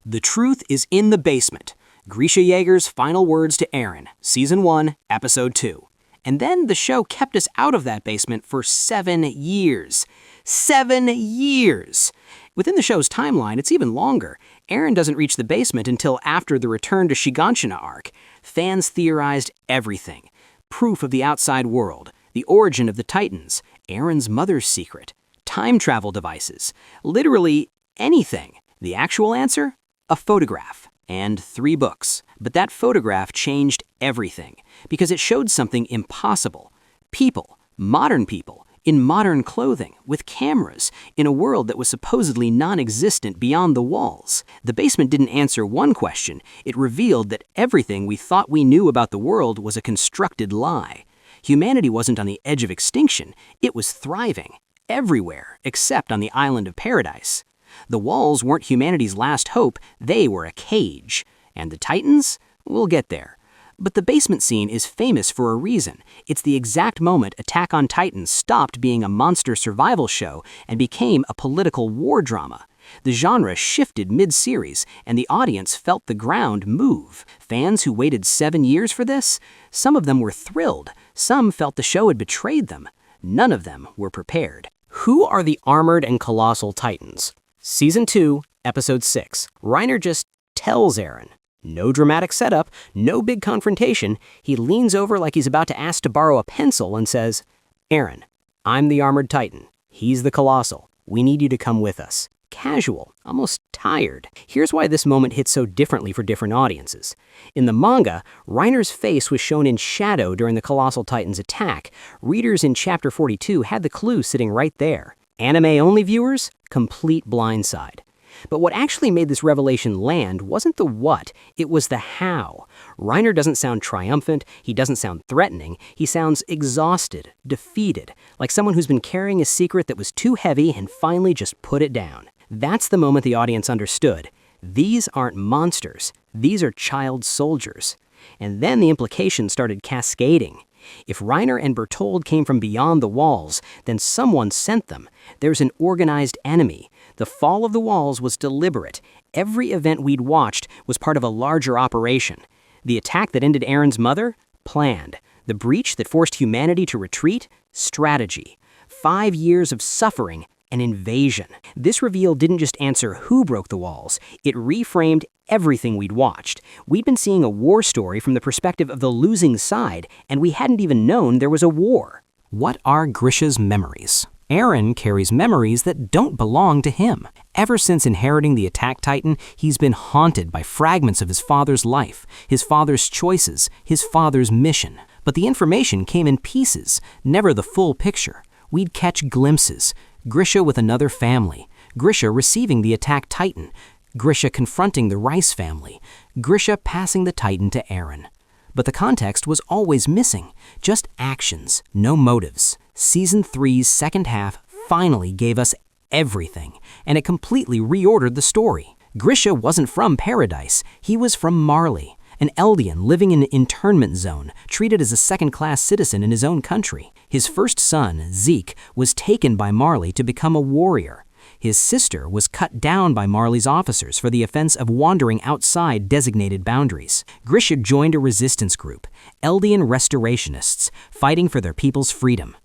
The truth is in the basement. Grisha Yeager's final words to Aaron, Season 1, Episode 2. And then the show kept us out of that basement for 7 years. 7 years! Within the show's timeline, it's even longer. Aaron doesn't reach the basement until after the Return to Shiganshina arc. Fans theorized everything. Proof of the outside world, the origin of the Titans, Aaron's mother's secret, time travel devices, literally anything. The actual answer? A photograph. And 3 books. But that photograph changed everything, because it showed something impossible. People, modern people, in modern clothing, with cameras, in a world that was supposedly non-existent beyond the walls. The basement didn't answer one question, it revealed that everything we thought we knew about the world was a constructed lie. Humanity wasn't on the edge of extinction, it was thriving, everywhere, except on the island of Paradise. The walls weren't humanity's last hope, they were a cage. And the Titans? We'll get there. But the basement scene is famous for a reason. It's the exact moment Attack on Titan stopped being a monster survival show and became a political war drama. The genre shifted mid-series, and the audience felt the ground move. Fans who waited 7 years for this? Some of them were thrilled. Some felt the show had betrayed them. None of them were prepared. Who are the armored and colossal Titans? Season 2, Episode 6. Reiner just tells Aaron. No dramatic setup, no big confrontation. He leans over like he's about to ask to borrow a pencil and says, Aaron, I'm the armored Titan. He's the colossal. We need you to come with us. Casual, almost tired. Here's why this moment hits so differently for different audiences. In the manga, Reiner's face was shown in shadow during the colossal Titan's attack. Readers in Chapter 42 had the clue sitting right there. Anime-only viewers? Complete blindside. But what actually made this revelation land wasn't the what, it was the how. Reiner doesn't sound triumphant, he doesn't sound threatening, he sounds exhausted, defeated, like someone who's been carrying a secret that was too heavy and finally just put it down. That's the moment the audience understood. These aren't monsters, these are child soldiers. And then the implications started cascading. If Reiner and Bertholdt came from beyond the walls, then someone sent them. There's an organized enemy. The fall of the walls was deliberate. Every event we'd watched was part of a larger operation. The attack that ended Aaron's mother? Planned. The breach that forced humanity to retreat? Strategy. 5 years of suffering, an invasion. This reveal didn't just answer who broke the walls, it reframed everything we'd watched. We'd been seeing a war story from the perspective of the losing side, and we hadn't even known there was a war. What are Grisha's memories? Aaron carries memories that don't belong to him. Ever since inheriting the Attack Titan, he's been haunted by fragments of his father's life, his father's choices, his father's mission. But the information came in pieces, never the full picture. We'd catch glimpses. Grisha with another family. Grisha receiving the Attack Titan. Grisha confronting the Rice family. Grisha passing the Titan to Aaron. But the context was always missing. Just actions, no motives. Season 3's second half finally gave us everything, and it completely reordered the story. Grisha wasn't from Paradise, he was from Marley, an Eldian living in an internment zone, treated as a second-class citizen in his own country. His first son, Zeke, was taken by Marley to become a warrior. His sister was cut down by Marley's officers for the offense of wandering outside designated boundaries. Grisha joined a resistance group, Eldian restorationists, fighting for their people's freedom.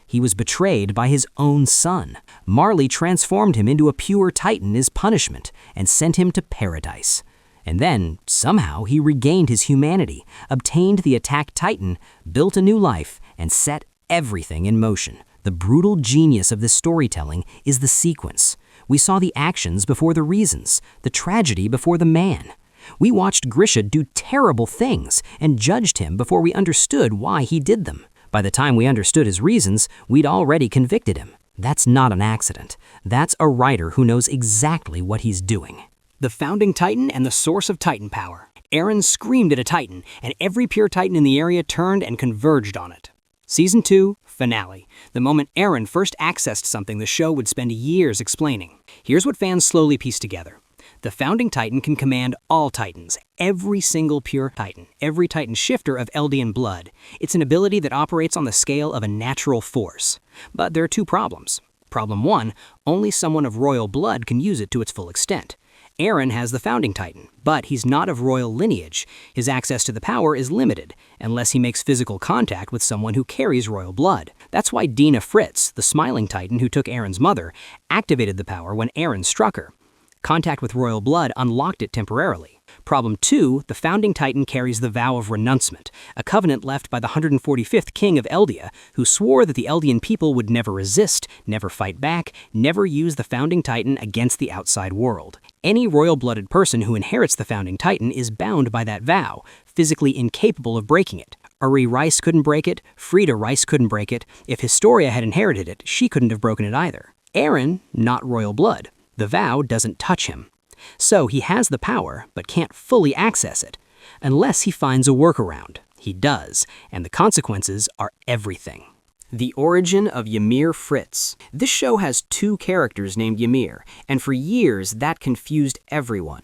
He was betrayed by his own son. Marley transformed him into a pure Titan as punishment and sent him to Paradise. And then, somehow, he regained his humanity, obtained the Attack Titan, built a new life, and set everything in motion. The brutal genius of this storytelling is the sequence. We saw the actions before the reasons, the tragedy before the man. We watched Grisha do terrible things and judged him before we understood why he did them. By the time we understood his reasons, we'd already convicted him. That's not an accident. That's a writer who knows exactly what he's doing. The founding Titan and the source of Titan power. Aaron screamed at a Titan, and every pure Titan in the area turned and converged on it. Season 2, finale. The moment Aaron first accessed something the show would spend years explaining. Here's what fans slowly pieced together. The founding Titan can command all Titans, every single pure Titan, every Titan shifter of Eldian blood. It's an ability that operates on the scale of a natural force. But there are 2 problems. Problem 1, only someone of royal blood can use it to its full extent. Eren has the Founding Titan, but he's not of royal lineage. His access to the power is limited, unless he makes physical contact with someone who carries royal blood. That's why Dina Fritz, the Smiling Titan who took Eren's mother, activated the power when Eren struck her. Contact with royal blood unlocked it temporarily. Problem 2, the Founding Titan carries the Vow of Renouncement, a covenant left by the 145th king of Eldia, who swore that the Eldian people would never resist, never fight back, never use the Founding Titan against the outside world. Any royal-blooded person who inherits the Founding Titan is bound by that vow, physically incapable of breaking it. Ari Rice couldn't break it, Frida Rice couldn't break it. If Historia had inherited it, she couldn't have broken it either. Eren, not royal blood. The vow doesn't touch him. So he has the power, but can't fully access it, unless he finds a workaround. He does, and the consequences are everything. The origin of YMIR Fritz. This show has 2 characters named YMIR, and for years that confused everyone.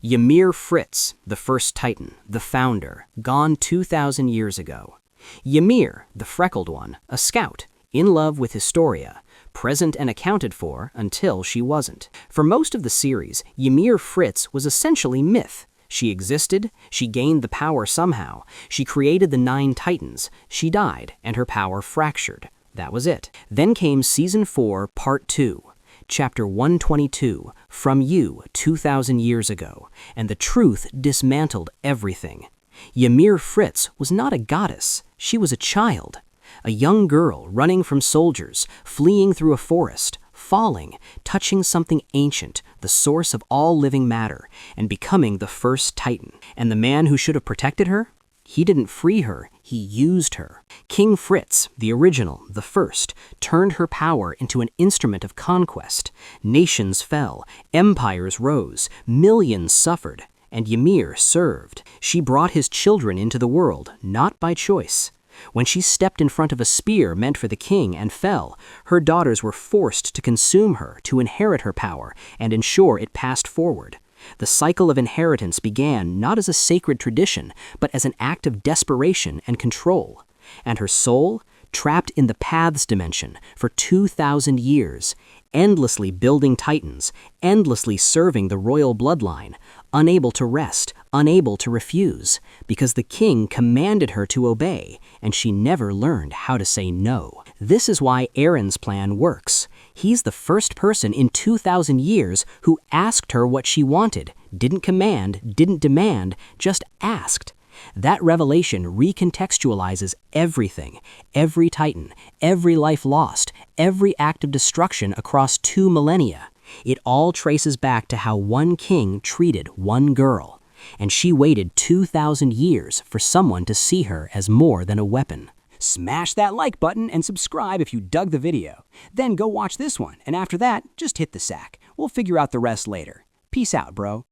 YMIR Fritz, the first Titan, the founder, gone 2,000 years ago. YMIR, the freckled one, a scout, in love with Historia, present and accounted for until she wasn't. For most of the series, YMIR Fritz was essentially myth. She existed, she gained the power somehow, she created the 9 Titans, she died, and her power fractured. That was it. Then came Season 4, Part 2, Chapter 122, From You 2,000 Years Ago, and the truth dismantled everything. YMIR Fritz was not a goddess, she was a child. A young girl running from soldiers, fleeing through a forest, falling, touching something ancient, the source of all living matter, and becoming the first Titan. And the man who should have protected her? He didn't free her, he used her. King Fritz, the original, the first, turned her power into an instrument of conquest. Nations fell, empires rose, millions suffered, and YMIR served. She brought his children into the world, not by choice. When she stepped in front of a spear meant for the king and fell, her daughters were forced to consume her to inherit her power and ensure it passed forward. The cycle of inheritance began not as a sacred tradition, but as an act of desperation and control. And her soul, trapped in the Paths dimension for 2,000 years, endlessly building Titans, endlessly serving the royal bloodline, unable to rest, unable to refuse, because the king commanded her to obey, and she never learned how to say no. This is why Eren's plan works. He's the first person in 2,000 years who asked her what she wanted, didn't command, didn't demand, just asked. That revelation recontextualizes everything, every Titan, every life lost, every act of destruction across 2 millennia. It all traces back to how one king treated one girl, and she waited 2,000 years for someone to see her as more than a weapon. Smash that like button and subscribe if you dug the video. Then go watch this one, and after that, just hit the sack. We'll figure out the rest later. Peace out, bro.